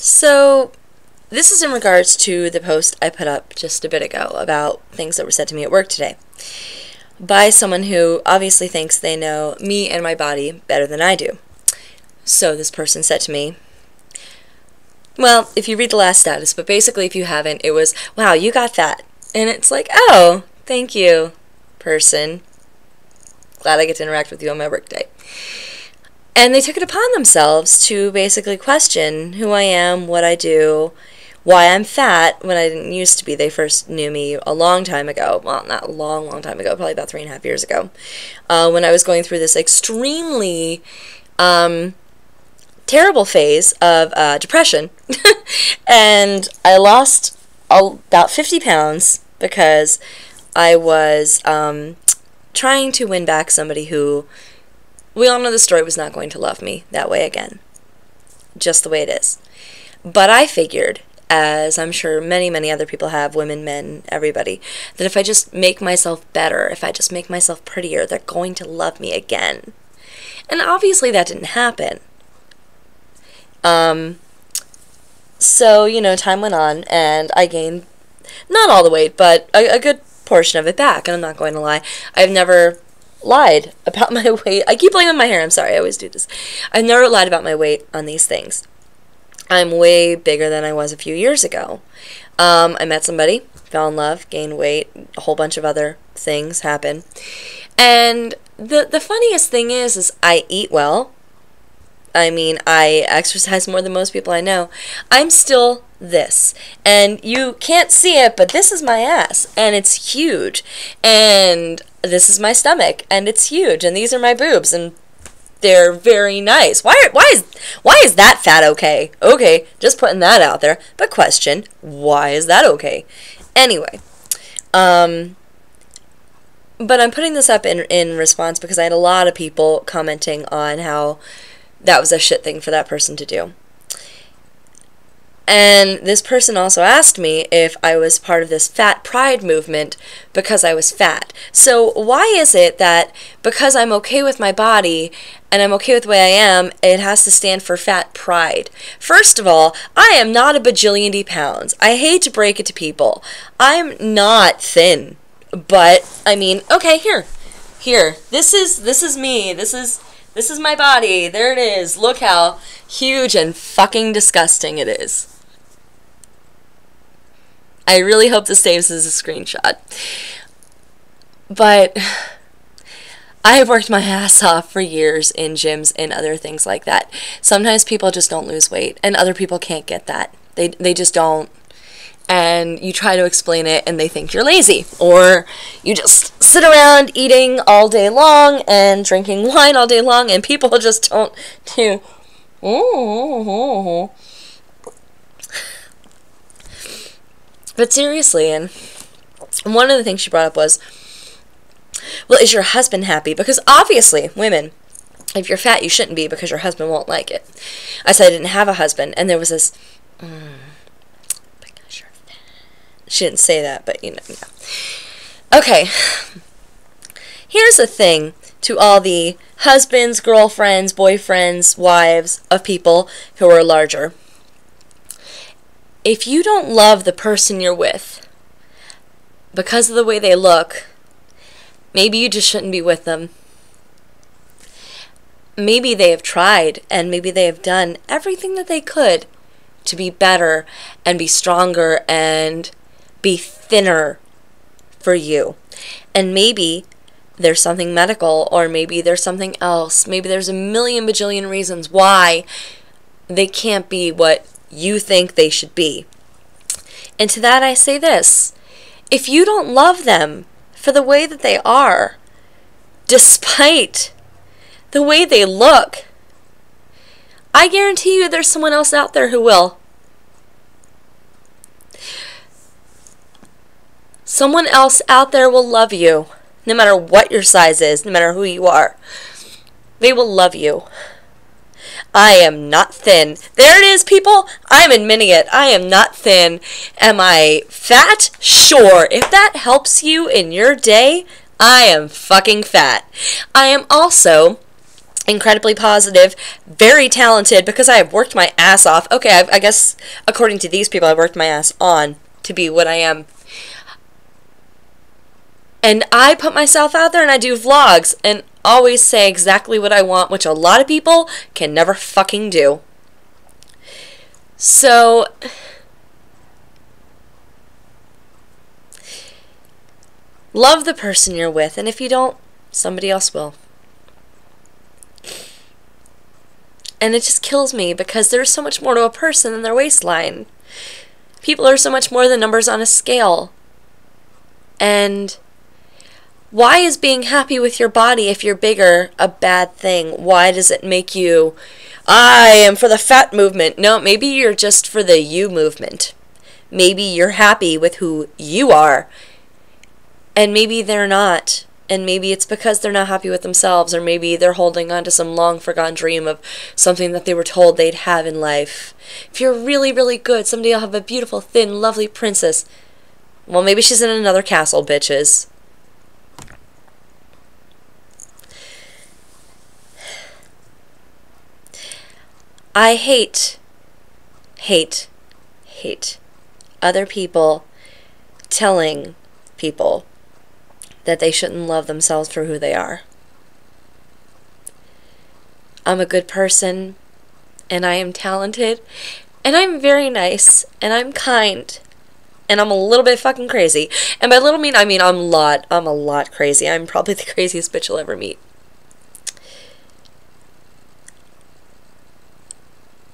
So, this is in regards to the post I put up just a bit ago about things that were said to me at work today by someone who obviously thinks they know me and my body better than I do. So this person said to me, well, if you read the last status, but basically if you haven't, it was, wow, you got fat. And it's like, oh, thank you, person. Glad I get to interact with you on my work day. And they took it upon themselves to basically question who I am, what I do, why I'm fat when I didn't used to be. They first knew me a long time ago. Well, not a long time ago, probably about 3.5 years ago, when I was going through this extremely terrible phase of depression. And I lost about 50 pounds because I was trying to win back somebody who, we all know the story, was not going to love me that way again. Just the way it is. But I figured, as I'm sure many, many other people have, women, men, everybody, that if I just make myself better, if I just make myself prettier, they're going to love me again. And obviously that didn't happen. So, you know, time went on, and I gained, not all the weight, but a good portion of it back. And I'm not going to lie, I've never lied about my weight. I keep blaming my hair, I'm sorry, I always do this. I've never lied about my weight on these things. I'm way bigger than I was a few years ago. I met somebody, fell in love, gained weight, a whole bunch of other things happen. And the funniest thing is I eat well. I mean, I exercise more than most people I know. I'm still this. And you can't see it, but this is my ass. And it's huge. And this is my stomach. And it's huge. And these are my boobs. And they're very nice. Why is that fat okay? Okay, just putting that out there. But question, why is that okay? Anyway, but I'm putting this up in response because I had a lot of people commenting on how that was a shit thing for that person to do. And this person also asked me if I was part of this fat pride movement because I was fat. So why is it that because I'm okay with my body and I'm okay with the way I am, it has to stand for fat pride? First of all, I am not a bajillion pounds. I hate to break it to people. I'm not thin. But, I mean, okay, here. This is me. This is my body. There it is. Look how huge and fucking disgusting it is. I really hope this saves as a screenshot. But I have worked my ass off for years in gyms and other things like that. Sometimes people just don't lose weight, and other people can't get that. They just don't. And you try to explain it, and they think you're lazy. Or you just sit around eating all day long and drinking wine all day long, and people just don't do. But seriously, and one of the things she brought up was, well, is your husband happy? Because obviously, women, if you're fat, you shouldn't be because your husband won't like it. I said I didn't have a husband, and there was this, because you're fat. She didn't say that, but you know, yeah. Okay, here's the thing to all the husbands, girlfriends, boyfriends, wives of people who are larger. If you don't love the person you're with because of the way they look, maybe you just shouldn't be with them. Maybe they have tried, and maybe they have done everything that they could to be better and be stronger and be thinner for you. And maybe there's something medical, or maybe there's something else. Maybe there's a million bajillion reasons why they can't be what you think they should be. And to that I say this: if you don't love them for the way that they are, despite the way they look, I guarantee you there's someone else out there who will. Someone else out there will love you, no matter what your size is, no matter who you are. They will love you. I am not thin. There it is, people. I'm admitting it. I am not thin. Am I fat? Sure. If that helps you in your day, I am fucking fat. I am also incredibly positive, very talented, because I have worked my ass off. Okay, I guess according to these people, I worked my ass on to be what I am. And I put myself out there and I do vlogs and always say exactly what I want, which a lot of people can never fucking do. So, love the person you're with, and if you don't, somebody else will. And it just kills me because there's so much more to a person than their waistline. People are so much more than numbers on a scale. And why is being happy with your body if you're bigger a bad thing? Why does it make you, I am for the fat movement? No, maybe you're just for the you movement. Maybe you're happy with who you are. And maybe they're not. And maybe it's because they're not happy with themselves, or maybe they're holding on to some long-forgotten dream of something that they were told they'd have in life. If you're really, really good, someday you'll have a beautiful, thin, lovely princess. Well, maybe she's in another castle, bitches. I hate other people telling people that they shouldn't love themselves for who they are. I'm a good person, and I am talented, and I'm very nice, and I'm kind, and I'm a little bit fucking crazy. And by little I mean I'm a lot crazy. I'm probably the craziest bitch you'll ever meet.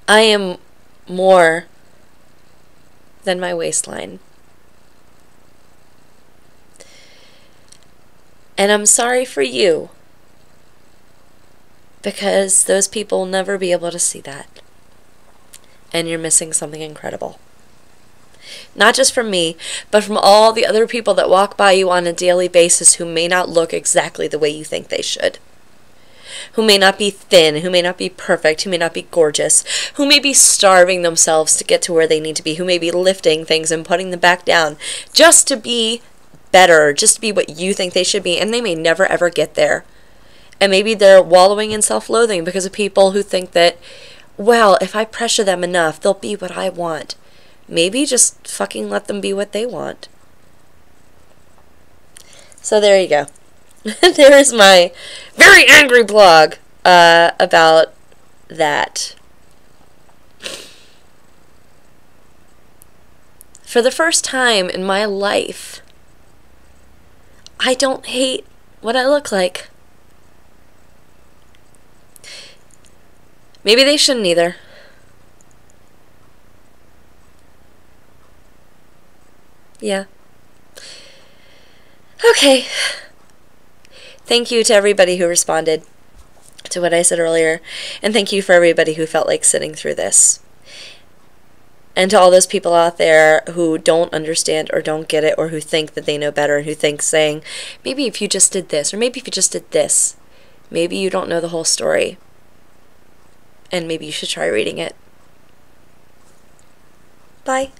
I am more than my waistline. And I'm sorry for you, because those people will never be able to see that. And you're missing something incredible. Not just from me, but from all the other people that walk by you on a daily basis who may not look exactly the way you think they should. Who may not be thin, who may not be perfect, who may not be gorgeous, who may be starving themselves to get to where they need to be, who may be lifting things and putting them back down just to be better, just to be what you think they should be, and they may never ever get there. And maybe they're wallowing in self-loathing because of people who think that, well, if I pressure them enough, they'll be what I want. Maybe just fucking let them be what they want. So there you go. There is my very angry blog about that. For the first time in my life, I don't hate what I look like. Maybe they shouldn't either. Yeah. Okay. Thank you to everybody who responded to what I said earlier. And thank you for everybody who felt like sitting through this. And to all those people out there who don't understand or don't get it, or who think that they know better, and who think saying, maybe if you just did this, or maybe if you just did this, maybe you don't know the whole story. And maybe you should try reading it. Bye.